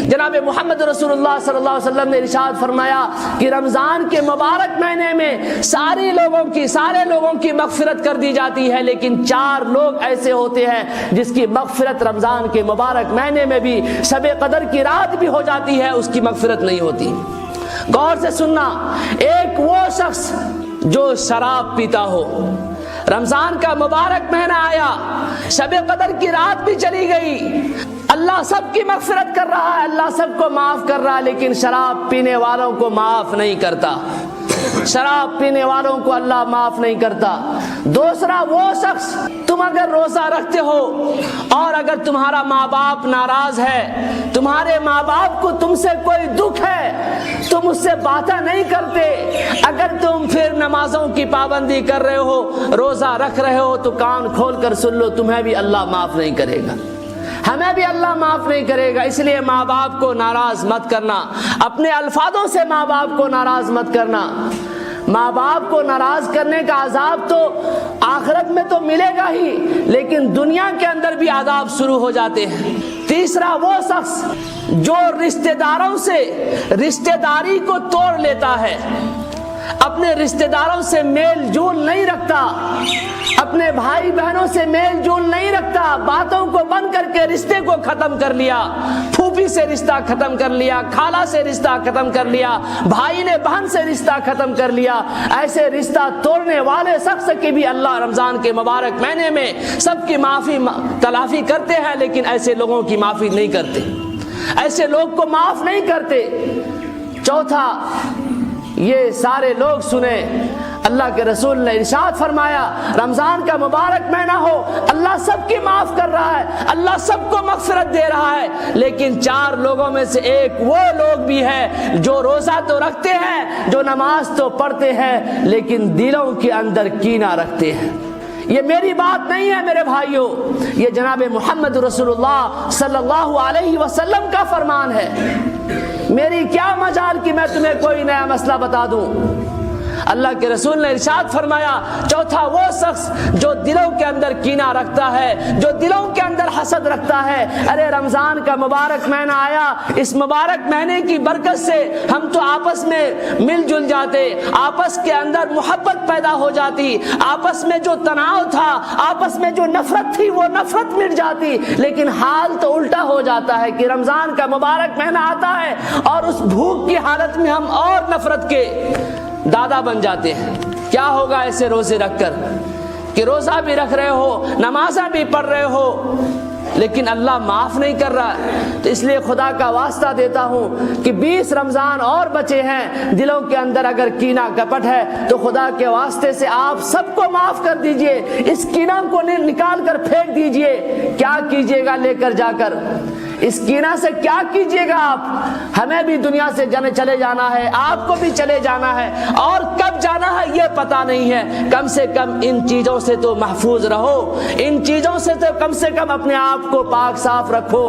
جناب محمد رسول اللہ صلی اللہ علیہ وسلم نے ارشاد فرمایا کہ رمضان کے مبارک مہینے میں سارے لوگوں کی مغفرت کر دی جاتی ہے، لیکن 4 لوگ ایسے ہوتے ہیں جس کی مغفرت رمضان کے مبارک مہینے میں بھی شب قدر کی رات بھی ہو جاتی ہے، اس کی مغفرت نہیں ہوتی۔ غور سے سننا، ایک وہ شخص جو شراب پیتا ہو، رمضان کا مبارک مہینہ آیا، شب قدر کی رات بھی چلی گئی، اللہ سب کی مغفرت کر رہا ہے، اللہ سب کو معاف کر رہا ہے، لیکن شراب پینے والوں کو معاف نہیں کرتا، شراب پینے والوں کو اللہ معاف نہیں کرتا۔ دوسرا وہ شخص، تم اگر روزہ رکھتے ہو اور اگر تمہارا ماں باپ ناراض ہے، تمہارے ماں باپ کو تم سے کوئی دکھ ہے، تم اس سے باتیں نہیں کرتے، اگر تم پھر نمازوں کی پابندی کر رہے ہو، روزہ رکھ رہے ہو، تو کان کھول کر سن لو، تمہیں بھی اللہ معاف نہیں کرے گا، ہمیں بھی اللہ معاف نہیں کرے گا۔ اس لیے ماں باپ کو ناراض مت کرنا، اپنے الفاظوں سے ماں باپ کو ناراض مت کرنا۔ ماں باپ کو ناراض کرنے کا عذاب تو آخرت میں تو ملے گا ہی، لیکن دنیا کے اندر بھی عذاب شروع ہو جاتے ہیں۔ تیسرا وہ شخص جو رشتہ داروں سے رشتہ داری کو توڑ لیتا ہے، اپنے رشتہ داروں سے میل جول نہیں رکھتا، اپنے بھائی بہنوں سے میل جول نہیں رکھتا، باتوں کو بند کر کے رشتے کو ختم کر لیا، پھوپھی سے رشتہ ختم کر لیا، خالہ سے رشتہ ختم کر لیا، بھائی نے بہن سے رشتہ ختم کر لیا۔ ایسے رشتہ توڑنے والے شخص کی بھی اللہ رمضان کے مبارک مہینے میں سب کی معافی تلافی کرتے ہیں، لیکن ایسے لوگوں کی معافی نہیں کرتے، ایسے لوگ کو معاف نہیں کرتے۔ چوتھا، یہ سارے لوگ سنیں، اللہ کے رسول نے ارشاد فرمایا رمضان کا مبارک مہینہ ہو، اللہ سب کی معاف کر رہا ہے، اللہ سب کو مغفرت دے رہا ہے، لیکن 4 لوگوں میں سے ایک وہ لوگ بھی ہے جو روزہ تو رکھتے ہیں، جو نماز تو پڑھتے ہیں، لیکن دلوں کے اندر کینہ رکھتے ہیں۔ یہ میری بات نہیں ہے میرے بھائیوں، یہ جناب محمد رسول اللہ صلی اللہ علیہ وسلم کا فرمان ہے۔ میری کیا مجال کہ میں تمہیں کوئی نیا مسئلہ بتا دوں۔ اللہ کے رسول نے ارشاد فرمایا، چوتھا وہ شخص جو دلوں کے اندر کینہ رکھتا ہے، جو دلوں کے اندر حسد رکھتا ہے، ارے رمضان کا مبارک مہینہ آیا، اس مبارک مہینے کی برکت سے ہم تو آپس میں مل جل جاتے، آپس کے اندر محبت پیدا ہو جاتی، آپس میں جو تناؤ تھا، آپس میں جو نفرت تھی، وہ نفرت مٹ جاتی، لیکن حال تو الٹا ہو جاتا ہے کہ رمضان کا مبارک مہینہ آتا ہے اور اس بھوک کی حالت میں ہم اور نفرت کے دادا بن جاتے ہیں۔ کیا ہوگا ایسے روزے رکھ کر کہ روزہ بھی رکھ رہے ہو، نمازیں بھی پڑھ رہے ہو، لیکن اللہ معاف نہیں کر رہا ہے۔ تو اس لیے خدا کا واسطہ دیتا ہوں کہ 20 رمضان اور بچے ہیں، دلوں کے اندر اگر کینہ کپٹ ہے تو خدا کے واسطے سے آپ سب کو معاف کر دیجئے، اس کینہ کو نکال کر پھینک دیجئے۔ کیا کیجئے گا لے کر جا کر؟ اس کینہ سے کیا کیجئے گا آپ؟ ہمیں بھی دنیا سے چلے جانا ہے، آپ کو بھی چلے جانا ہے، اور کب جانا ہے یہ پتہ نہیں ہے۔ کم سے کم ان چیزوں سے تو محفوظ رہو، ان چیزوں سے تو کم اپنے آپ کو پاک صاف رکھو۔